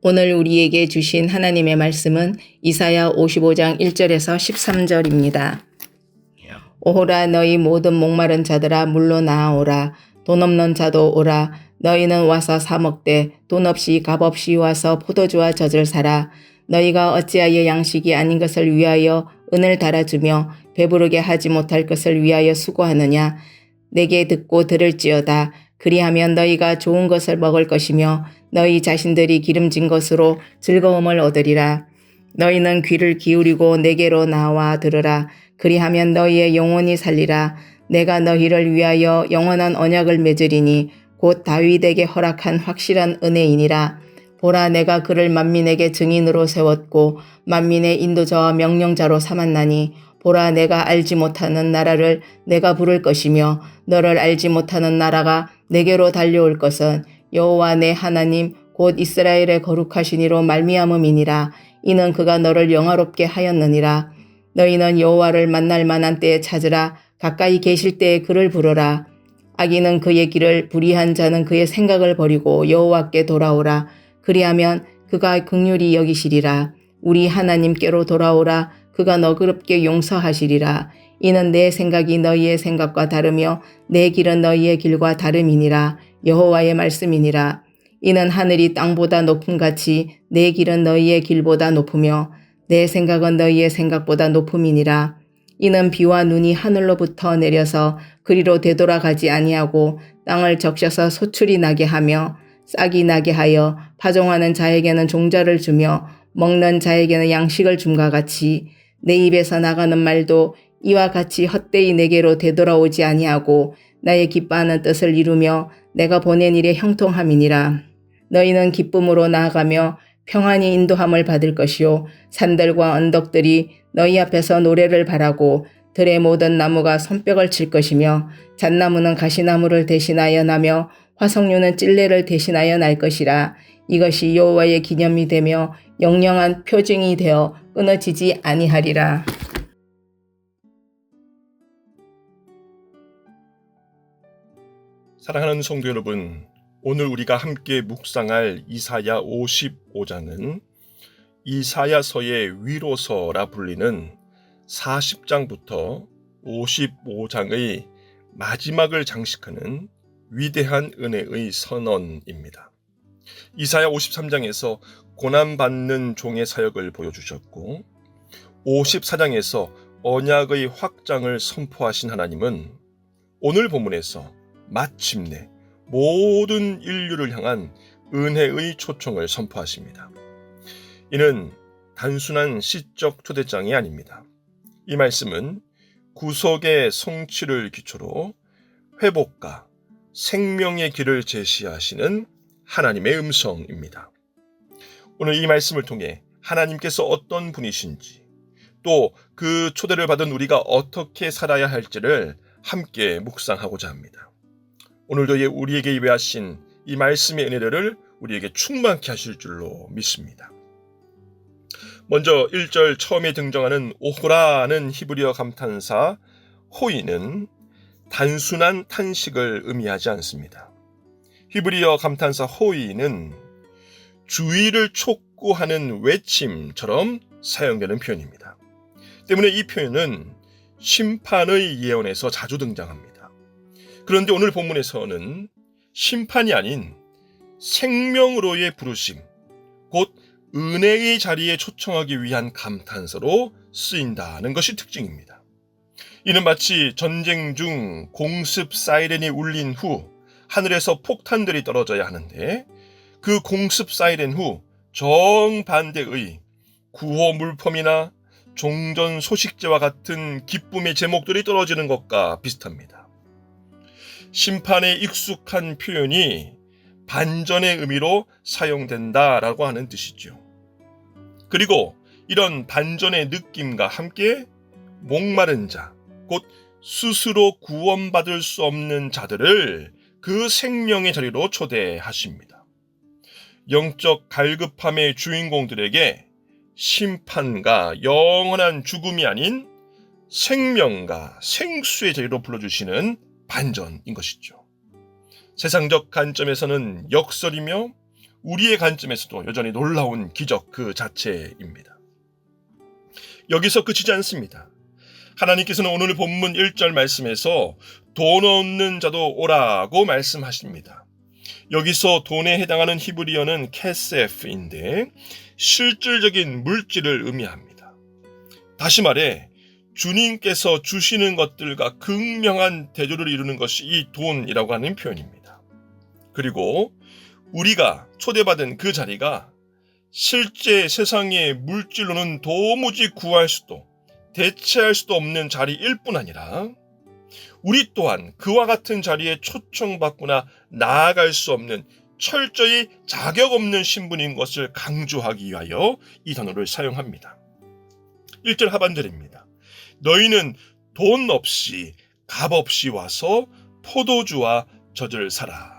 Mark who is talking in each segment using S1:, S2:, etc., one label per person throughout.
S1: 오늘 우리에게 주신 하나님의 말씀은 이사야 55장 1절에서 13절입니다. 오호라 너희 모든 목마른 자들아 물로 나아오라. 돈 없는 자도 오라. 너희는 와서 사 먹되 돈 없이 값 없이 와서 포도주와 젖을 사라. 너희가 어찌하여 양식이 아닌 것을 위하여 은을 달아주며 배부르게 하지 못할 것을 위하여 수고하느냐. 내게 듣고 들을지어다. 그리하면 너희가 좋은 것을 먹을 것이며 너희 자신들이 기름진 것으로 즐거움을 얻으리라. 너희는 귀를 기울이고 내게로 나와 들으라. 그리하면 너희의 영혼이 살리라. 내가 너희를 위하여 영원한 언약을 맺으리니 곧 다윗에게 허락한 확실한 은혜이니라. 보라, 내가 그를 만민에게 증인으로 세웠고 만민의 인도자와 명령자로 삼았나니 보라, 내가 알지 못하는 나라를 내가 부를 것이며 너를 알지 못하는 나라가 내게로 달려올 것은 여호와 내 하나님 곧 이스라엘의 거룩하신 이로 말미암음이니라. 이는 그가 너를 영화롭게 하였느니라. 너희는 여호와를 만날 만한 때에 찾으라. 가까이 계실 때에 그를 부르라. 악인은 그의 길을, 불의한 자는 그의 생각을 버리고 여호와께 돌아오라. 그리하면 그가 긍휼히 여기시리라. 우리 하나님께로 돌아오라. 그가 너그럽게 용서하시리라. 이는 내 생각이 너희의 생각과 다르며 내 길은 너희의 길과 다름이니라. 여호와의 말씀이니라. 이는 하늘이 땅보다 높음같이 내 길은 너희의 길보다 높으며 내 생각은 너희의 생각보다 높음이니라. 이는 비와 눈이 하늘로부터 내려서 그리로 되돌아가지 아니하고 땅을 적셔서 소출이 나게 하며 싹이 나게 하여 파종하는 자에게는 종자를 주며 먹는 자에게는 양식을 줌과 같이 내 입에서 나가는 말도 이와 같이 헛되이 내게로 되돌아오지 아니하고 나의 기뻐하는 뜻을 이루며 내가 보낸 일에 형통함이니라. 너희는 기쁨으로 나아가며 평안히 인도함을 받을 것이요 산들과 언덕들이 너희 앞에서 노래를 바라고 들의 모든 나무가 손뼉을 칠 것이며 잣나무는 가시나무를 대신하여 나며 화석류는 찔레를 대신하여 날 것이라. 이것이 여호와의 기념이 되며 영영한 표징이 되어 끊어지지 아니하리라.
S2: 사랑하는 성도 여러분, 오늘 우리가 함께 묵상할 이사야 55장은 이사야서의 위로서라 불리는 40장부터 55장의 마지막을 장식하는 위대한 은혜의 선언입니다. 이사야 53장에서 고난받는 종의 사역을 보여주셨고 54장에서 언약의 확장을 선포하신 하나님은 오늘 본문에서 마침내 모든 인류를 향한 은혜의 초청을 선포하십니다. 이는 단순한 시적 초대장이 아닙니다. 이 말씀은 구속의 성취를 기초로 회복과 생명의 길을 제시하시는 하나님의 음성입니다. 오늘 이 말씀을 통해 하나님께서 어떤 분이신지 또 그 초대를 받은 우리가 어떻게 살아야 할지를 함께 묵상하고자 합니다. 오늘도 우리에게 예배하신 이 말씀의 은혜를 우리에게 충만케 하실 줄로 믿습니다. 먼저 1절 처음에 등장하는 오호라는 히브리어 감탄사 호이는 단순한 탄식을 의미하지 않습니다. 히브리어 감탄사 호이는 주의를 촉구하는 외침처럼 사용되는 표현입니다. 때문에 이 표현은 심판의 예언에서 자주 등장합니다. 그런데 오늘 본문에서는 심판이 아닌 생명으로의 부르심, 곧 은혜의 자리에 초청하기 위한 감탄사로 쓰인다는 것이 특징입니다. 이는 마치 전쟁 중 공습 사이렌이 울린 후 하늘에서 폭탄들이 떨어져야 하는데 그 공습 사이렌 후 정반대의 구호 물품이나 종전 소식제와 같은 기쁨의 제목들이 떨어지는 것과 비슷합니다. 심판에 익숙한 표현이 반전의 의미로 사용된다라고 하는 뜻이죠. 그리고 이런 반전의 느낌과 함께 목마른 자, 곧 스스로 구원받을 수 없는 자들을 그 생명의 자리로 초대하십니다. 영적 갈급함의 주인공들에게 심판과 영원한 죽음이 아닌 생명과 생수의 자리로 불러주시는 반전인 것이죠. 세상적 관점에서는 역설이며 우리의 관점에서도 여전히 놀라운 기적 그 자체입니다. 여기서 그치지 않습니다. 하나님께서는 오늘 본문 1절 말씀에서 돈 없는 자도 오라고 말씀하십니다. 여기서 돈에 해당하는 히브리어는 케세프인데 실질적인 물질을 의미합니다. 다시 말해 주님께서 주시는 것들과 극명한 대조를 이루는 것이 이 돈이라고 하는 표현입니다. 그리고 우리가 초대받은 그 자리가 실제 세상의 물질로는 도무지 구할 수도 대체할 수도 없는 자리일 뿐 아니라 우리 또한 그와 같은 자리에 초청받거나 나아갈 수 없는 철저히 자격 없는 신분인 것을 강조하기 위하여 이 단어를 사용합니다. 1절 하반절입니다. 너희는 돈 없이 값 없이 와서 포도주와 젖을 사라.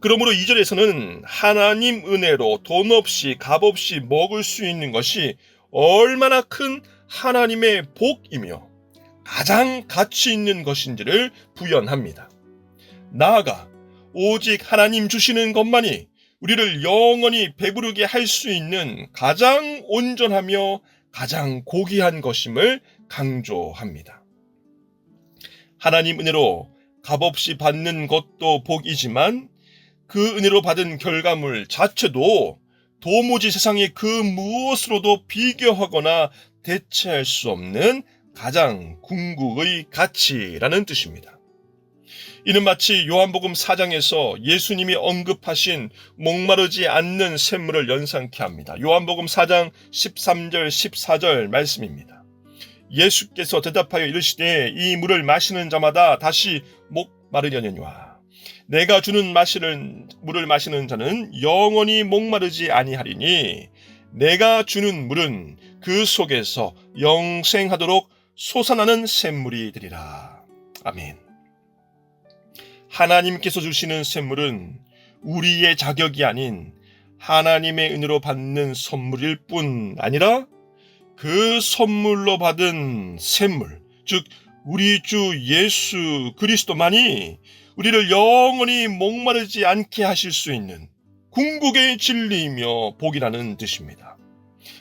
S2: 그러므로 2절에서는 하나님 은혜로 돈 없이 값 없이 먹을 수 있는 것이 얼마나 큰 하나님의 복이며 가장 가치 있는 것인지를 부연합니다. 나아가 오직 하나님 주시는 것만이 우리를 영원히 배부르게 할 수 있는 가장 온전하며 가장 고귀한 것임을 강조합니다. 하나님 은혜로 값없이 받는 것도 복이지만 그 은혜로 받은 결과물 자체도 도무지 세상의 그 무엇으로도 비교하거나 대체할 수 없는 가장 궁극의 가치라는 뜻입니다. 이는 마치 요한복음 4장에서 예수님이 언급하신 목마르지 않는 샘물을 연상케 합니다. 요한복음 4장 13절 14절 말씀입니다. 예수께서 대답하여 이르시되 이 물을 마시는 자마다 다시 목마르려니와 내가 주는 물을 마시는 자는 영원히 목마르지 아니하리니 내가 주는 물은 그 속에서 영생하도록 솟아나는 샘물이 되리라. 아멘. 하나님께서 주시는 샘물은 우리의 자격이 아닌 하나님의 은혜로 받는 선물일 뿐 아니라 그 선물로 받은 샘물, 즉 우리 주 예수 그리스도만이 우리를 영원히 목마르지 않게 하실 수 있는 궁극의 진리이며 복이라는 뜻입니다.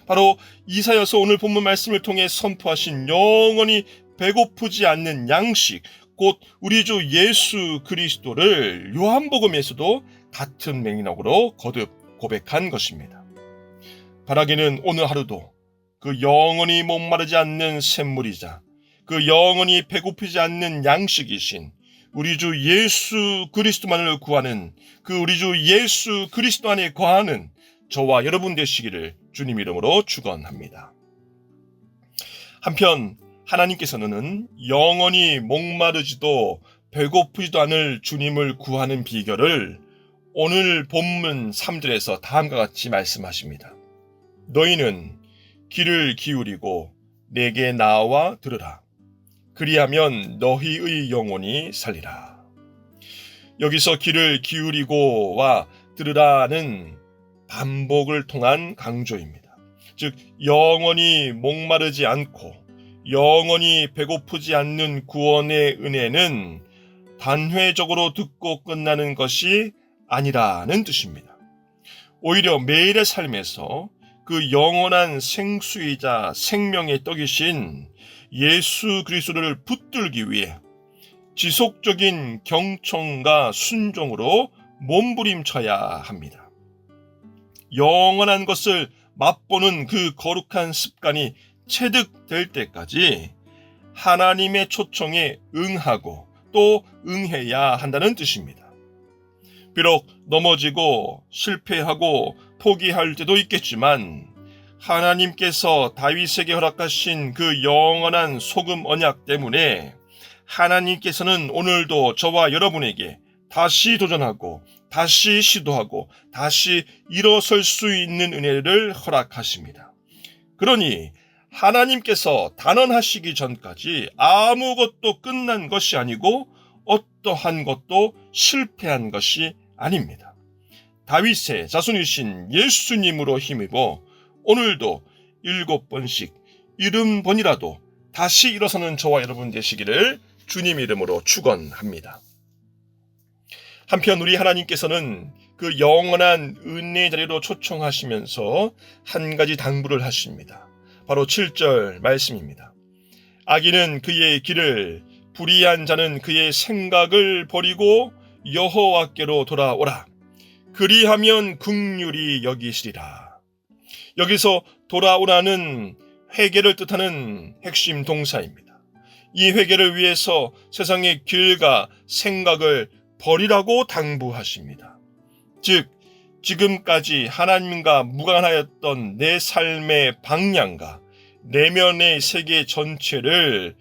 S2: 바로 이사야서 오늘 본문 말씀을 통해 선포하신 영원히 배고프지 않는 양식, 곧 우리 주 예수 그리스도를 요한복음에서도 같은 맥락으로 거듭 고백한 것입니다. 바라기는 오늘 하루도 그 영원히 목마르지 않는 샘물이자 그 영원히 배고프지 않는 양식이신 우리 주 예수 그리스도만을 구하는 그 우리 주 예수 그리스도 안에 거하는 저와 여러분 되시기를 주님 이름으로 축원합니다. 한편 하나님께서는 영원히 목마르지도 배고프지도 않을 주님을 구하는 비결을 오늘 본문 3절에서 다음과 같이 말씀하십니다. 너희는 귀를 기울이고 내게 나와 들으라. 그리하면 너희의 영혼이 살리라. 여기서 귀를 기울이고와 들으라는 반복을 통한 강조입니다. 즉 영원히 목마르지 않고 영원히 배고프지 않는 구원의 은혜는 단회적으로 듣고 끝나는 것이 아니라는 뜻입니다. 오히려 매일의 삶에서 그 영원한 생수이자 생명의 떡이신 예수 그리스도를 붙들기 위해 지속적인 경청과 순종으로 몸부림쳐야 합니다. 영원한 것을 맛보는 그 거룩한 습관이 체득될 때까지 하나님의 초청에 응하고 또 응해야 한다는 뜻입니다. 비록 넘어지고 실패하고 포기할 때도 있겠지만 하나님께서 다윗에게 허락하신 그 영원한 소금 언약 때문에 하나님께서는 오늘도 저와 여러분에게 다시 도전하고 다시 시도하고 다시 일어설 수 있는 은혜를 허락하십니다. 그러니 하나님께서 단언하시기 전까지 아무것도 끝난 것이 아니고 어떠한 것도 실패한 것이 아닙니다. 다윗의 자손이신 예수님으로 힘입어 오늘도 7번씩 70번이라도 다시 일어서는 저와 여러분 되시기를 주님 이름으로 축원합니다. 한편 우리 하나님께서는 그 영원한 은혜의 자리로 초청하시면서 한 가지 당부를 하십니다. 바로 7절 말씀입니다. 악인은 그의 길을, 불의한 자는 그의 생각을 버리고 여호와께로 돌아오라. 그리하면 긍휼히 여기시리라. 여기서 돌아오라는 회개를 뜻하는 핵심 동사입니다. 이 회개를 위해서 세상의 길과 생각을 버리라고 당부하십니다. 즉, 지금까지 하나님과 무관하였던 내 삶의 방향과 내면의 세계 전체를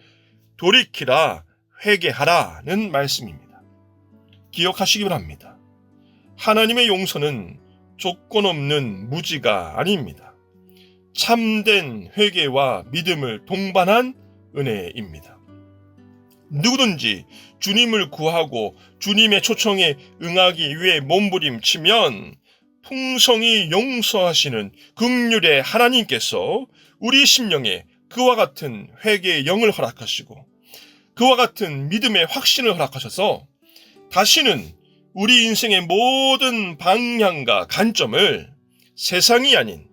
S2: 돌이키라, 회개하라는 말씀입니다. 기억하시기 바랍니다. 하나님의 용서는 조건 없는 무지가 아닙니다. 참된 회개와 믿음을 동반한 은혜입니다. 누구든지 주님을 구하고 주님의 초청에 응하기 위해 몸부림치면 풍성히 용서하시는 긍휼의 하나님께서 우리 심령에 그와 같은 회개의 영을 허락하시고 그와 같은 믿음의 확신을 허락하셔서 다시는 우리 인생의 모든 방향과 관점을 세상이 아닌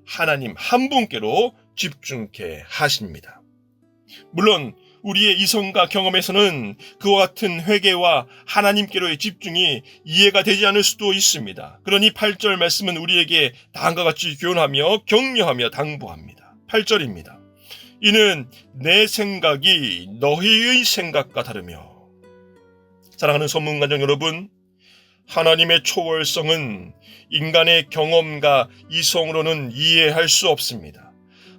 S2: 하나님 한 분께로 집중케 하십니다. 물론 우리의 이성과 경험에서는 그와 같은 회개와 하나님께로의 집중이 이해가 되지 않을 수도 있습니다. 그러니 8절 말씀은 우리에게 다음과 같이 교훈하며 격려하며 당부합니다. 8절입니다. 이는 내 생각이 너희의 생각과 다르며. 사랑하는 선문가족 여러분, 하나님의 초월성은 인간의 경험과 이성으로는 이해할 수 없습니다.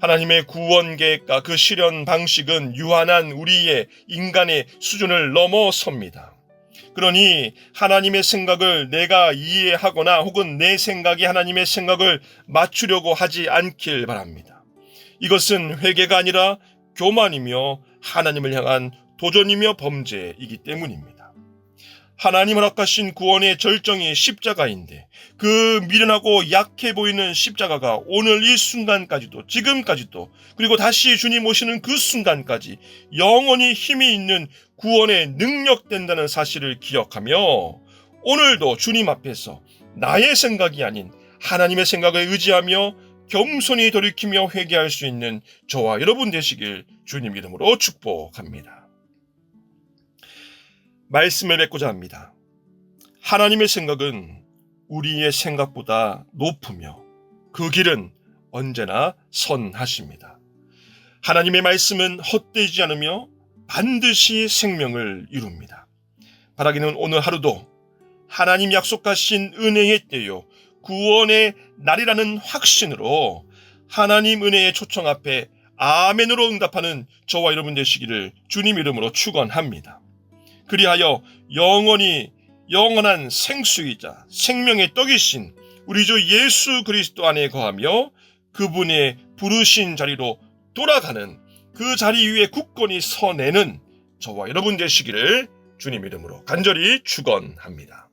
S2: 하나님의 구원 계획과 그 실현 방식은 유한한 우리의 인간의 수준을 넘어섭니다. 그러니 하나님의 생각을 내가 이해하거나 혹은 내 생각이 하나님의 생각을 맞추려고 하지 않길 바랍니다. 이것은 회개가 아니라 교만이며 하나님을 향한 도전이며 범죄이기 때문입니다. 하나님 허락하신 구원의 절정이 십자가인데 그 미련하고 약해 보이는 십자가가 오늘 이 순간까지도, 지금까지도, 그리고 다시 주님 오시는 그 순간까지 영원히 힘이 있는 구원의 능력된다는 사실을 기억하며 오늘도 주님 앞에서 나의 생각이 아닌 하나님의 생각을 의지하며 겸손히 돌이키며 회개할 수 있는 저와 여러분 되시길 주님 이름으로 축복합니다. 말씀을 맺고자 합니다. 하나님의 생각은 우리의 생각보다 높으며 그 길은 언제나 선하십니다. 하나님의 말씀은 헛되지 않으며 반드시 생명을 이룹니다. 바라기는 오늘 하루도 하나님 약속하신 은혜의 때요 구원의 날이라는 확신으로 하나님 은혜의 초청 앞에 아멘으로 응답하는 저와 여러분 되시기를 주님 이름으로 축원합니다. 그리하여 영원한 생수이자 생명의 떡이신 우리 주 예수 그리스도 안에 거하며 그분의 부르신 자리로 돌아가는 그 자리 위에 굳건히 서내는 저와 여러분 되시기를 주님 이름으로 간절히 축원합니다.